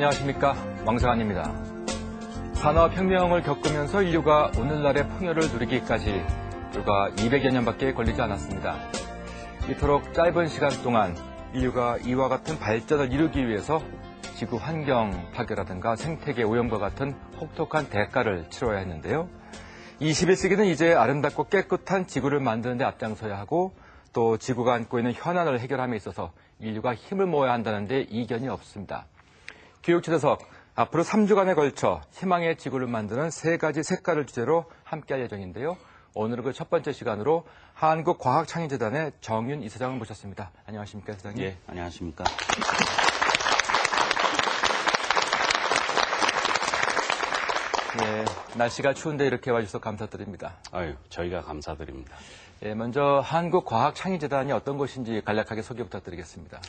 안녕하십니까. 왕성환입니다. 산업혁명을 겪으면서 인류가 오늘날의 풍요를 누리기까지 불과 200여 년밖에 걸리지 않았습니다. 이토록 짧은 시간 동안 인류가 이와 같은 발전을 이루기 위해서 지구 환경 파괴라든가 생태계 오염과 같은 혹독한 대가를 치러야 했는데요. 21세기는 이제 아름답고 깨끗한 지구를 만드는 데 앞장서야 하고 또 지구가 안고 있는 현안을 해결함에 있어서 인류가 힘을 모아야 한다는 데 이견이 없습니다. 교육초대석, 앞으로 3주간에 걸쳐 희망의 지구를 만드는 3가지 색깔을 주제로 함께할 예정인데요. 오늘은 그 첫 번째 시간으로 한국과학창의재단의 정윤 이사장을 모셨습니다. 안녕하십니까, 이사장님? 예, 안녕하십니까. 예, 날씨가 추운데 이렇게 와주셔서 감사드립니다. 아유, 저희가 감사드립니다. 예, 먼저 한국과학창의재단이 어떤 곳인지 간략하게 소개 부탁드리겠습니다.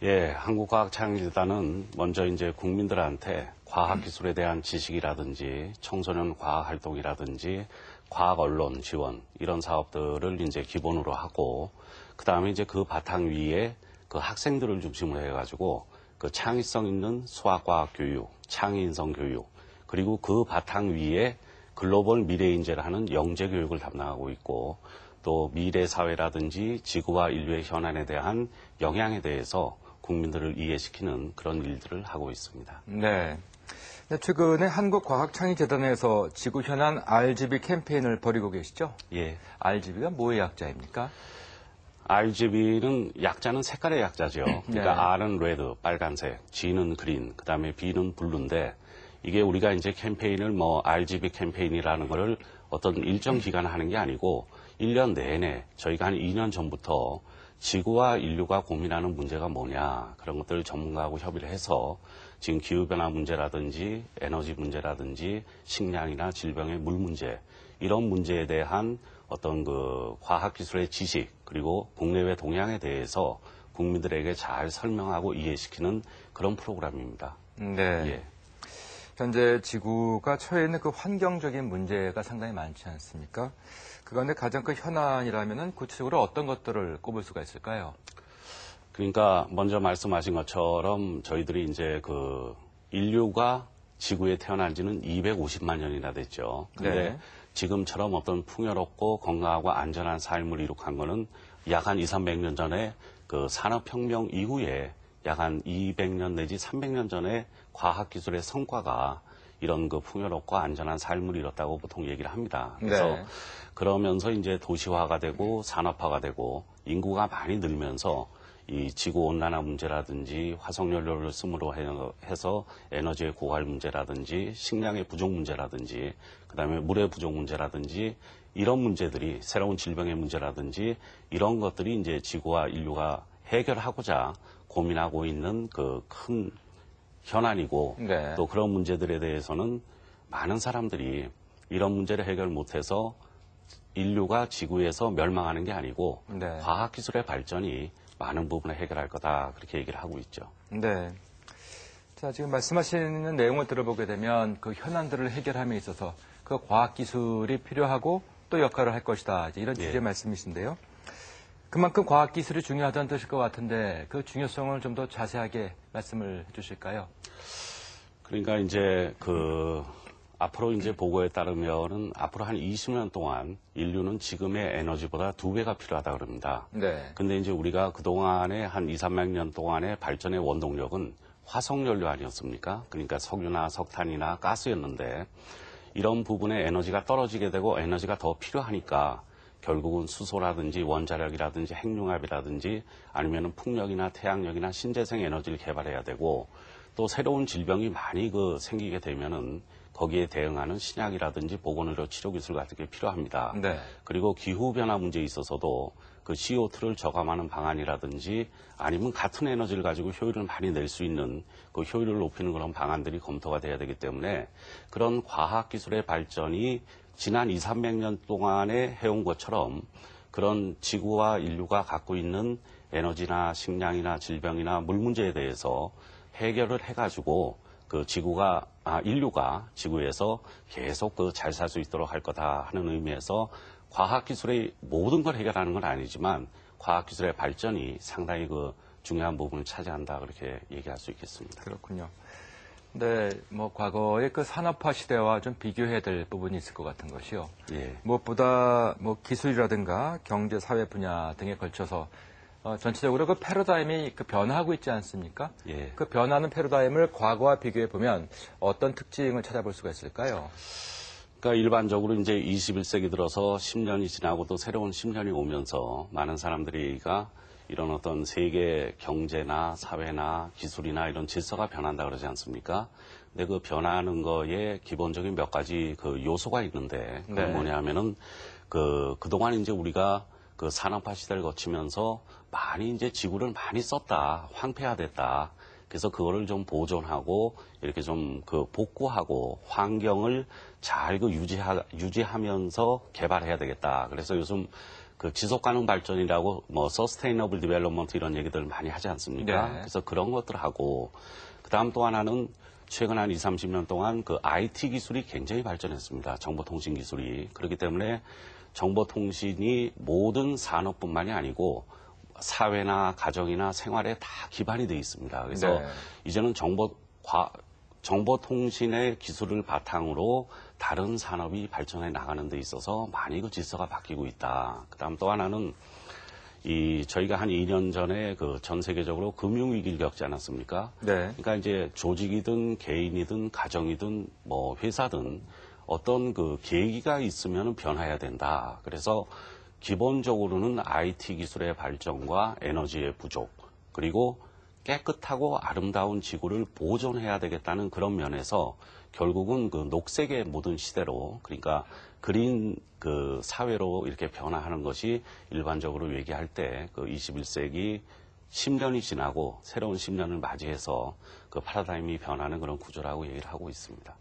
예, 한국과학창의재단은 먼저 이제 국민들한테 과학기술에 대한 지식이라든지 청소년 과학활동이라든지 과학 언론 지원 이런 사업들을 이제 기본으로 하고 그 다음에 이제 그 바탕 위에 그 학생들을 중심으로 해가지고 그 창의성 있는 수학과학 교육, 창의인성 교육 그리고 그 바탕 위에 글로벌 미래인재를 하는 영재 교육을 담당하고 있고 또 미래 사회라든지 지구와 인류의 현안에 대한 영향에 대해서 국민들을 이해시키는 그런 일들을 하고 있습니다. 네. 최근에 한국과학창의재단에서 지구 현안 RGB 캠페인을 벌이고 계시죠? 예. RGB가 뭐의 약자입니까? RGB는 약자는 색깔의 약자죠. 그러니까 네. R은 레드, 빨간색, G는 그린, 그 다음에 B는 블루인데 이게 우리가 이제 캠페인을 뭐 RGB 캠페인이라는 거를 어떤 일정 기간 하는 게 아니고 1년 내내 저희가 한 2년 전부터 지구와 인류가 고민하는 문제가 뭐냐 그런 것들을 전문가하고 협의를 해서 지금 기후변화 문제라든지 에너지 문제라든지 식량이나 질병의 물 문제 이런 문제에 대한 어떤 그 과학기술의 지식 그리고 국내외 동향에 대해서 국민들에게 잘 설명하고 이해시키는 그런 프로그램입니다. 네. 예. 현재 지구가 처해 있는 그 환경적인 문제가 상당히 많지 않습니까? 그 가운데 가장 큰 현안이라면은 구체적으로 어떤 것들을 꼽을 수가 있을까요? 그러니까 먼저 말씀하신 것처럼 저희들이 이제 그 인류가 지구에 태어난 지는 250만 년이나 됐죠. 근데 네. 지금처럼 어떤 풍요롭고 건강하고 안전한 삶을 이룩한 거는 약 한 200~300년 전에 그 산업혁명 이후에 약 한 200년 내지 300년 전에 과학기술의 성과가 이런 그 풍요롭고 안전한 삶을 이뤘다고 보통 얘기를 합니다. 그래서 네. 그러면서 이제 도시화가 되고 산업화가 되고 인구가 많이 늘면서 이 지구온난화 문제라든지 화석연료를 씀으로 해서 에너지의 고갈 문제라든지 식량의 부족 문제라든지 그다음에 물의 부족 문제라든지 이런 문제들이 새로운 질병의 문제라든지 이런 것들이 이제 지구와 인류가 해결하고자 고민하고 있는 그 큰 현안이고 네. 또 그런 문제들에 대해서는 많은 사람들이 이런 문제를 해결 못해서 인류가 지구에서 멸망하는 게 아니고 네. 과학기술의 발전이 많은 부분을 해결할 거다 그렇게 얘기를 하고 있죠. 네. 자, 지금 말씀하시는 내용을 들어보게 되면 그 현안들을 해결함에 있어서 그 과학기술이 필요하고 또 역할을 할 것이다. 이제 이런 취지의 말씀이신데요. 그만큼 과학기술이 중요하다는 뜻일 것 같은데 그 중요성을 좀 더 자세하게 말씀을 해주실까요? 그러니까 이제 그 앞으로 이제 보고에 따르면은 앞으로 한 20년 동안 인류는 지금의 에너지보다 2배가 필요하다 그럽니다. 네. 근데 이제 우리가 그동안에 한 2~300년 동안의 발전의 원동력은 화석연료 아니었습니까? 그러니까 석유나 석탄이나 가스였는데 이런 부분에 에너지가 떨어지게 되고 에너지가 더 필요하니까 결국은 수소라든지 원자력이라든지 핵융합이라든지 아니면은 풍력이나 태양력이나 신재생 에너지를 개발해야 되고 또 새로운 질병이 많이 생기게 되면은 거기에 대응하는 신약이라든지 보건의료 치료 기술 같은 게 필요합니다. 네. 그리고 기후변화 문제에 있어서도 그 CO2를 저감하는 방안이라든지 아니면 같은 에너지를 가지고 효율을 많이 낼 수 있는 그 효율을 높이는 그런 방안들이 검토가 돼야 되기 때문에 그런 과학기술의 발전이 지난 200~300년 동안에 해온 것처럼 그런 지구와 인류가 갖고 있는 에너지나 식량이나 질병이나 물 문제에 대해서 해결을 해가지고 그 인류가 지구에서 계속 잘 살 수 있도록 할 거다 하는 의미에서 과학기술의 모든 걸 해결하는 건 아니지만 과학기술의 발전이 상당히 중요한 부분을 차지한다 그렇게 얘기할 수 있겠습니다. 그렇군요. 네, 뭐 과거의 그 산업화 시대와 좀 비교해야 될 부분이 있을 것 같은 것이요. 예. 무엇보다 뭐 기술이라든가 경제, 사회 분야 등에 걸쳐서 전체적으로 그 패러다임이 그 변화하고 있지 않습니까? 예. 그 변하는 패러다임을 과거와 비교해 보면 어떤 특징을 찾아볼 수가 있을까요? 그러니까 일반적으로 이제 21세기 들어서 10년이 지나고 또 새로운 10년이 오면서 많은 사람들이가 이런 어떤 세계 경제나 사회나 기술이나 이런 질서가 변한다 그러지 않습니까? 근데 그 변하는 거에 기본적인 몇 가지 그 요소가 있는데 그게 네. 뭐냐 하면은 그동안 이제 우리가 그 산업화 시대를 거치면서 많이 이제 지구를 많이 썼다, 황폐화됐다. 그래서 그거를 좀 보존하고 이렇게 좀 그 복구하고 환경을 잘 그 유지하면서 개발해야 되겠다. 그래서 요즘 그 지속가능 발전이라고 뭐 서스테이너블 디벨롭먼트 이런 얘기들 많이 하지 않습니까? 네. 그래서 그런 것들하고 그다음 또 하나는 최근 한 20, 30년 동안 그 IT 기술이 굉장히 발전했습니다. 정보통신 기술이. 그렇기 때문에 정보통신이 모든 산업뿐만이 아니고 사회나 가정이나 생활에 다 기반이 되어 있습니다. 그래서 네. 이제는 정보통신의 기술을 바탕으로 다른 산업이 발전해 나가는 데 있어서 많이 그 질서가 바뀌고 있다. 그다음 또 하나는 저희가 한 2년 전에 그 전 세계적으로 금융위기를 겪지 않았습니까? 네. 그러니까 이제 조직이든 개인이든 가정이든 뭐 회사든 어떤 그 계기가 있으면 변화해야 된다. 그래서 기본적으로는 IT 기술의 발전과 에너지의 부족, 그리고 깨끗하고 아름다운 지구를 보존해야 되겠다는 그런 면에서 결국은 그 녹색의 모든 시대로, 그러니까 그린 그 사회로 이렇게 변화하는 것이 일반적으로 얘기할 때 그 21세기 10년이 지나고 새로운 10년을 맞이해서 그 파라다임이 변하는 그런 구조라고 얘기를 하고 있습니다.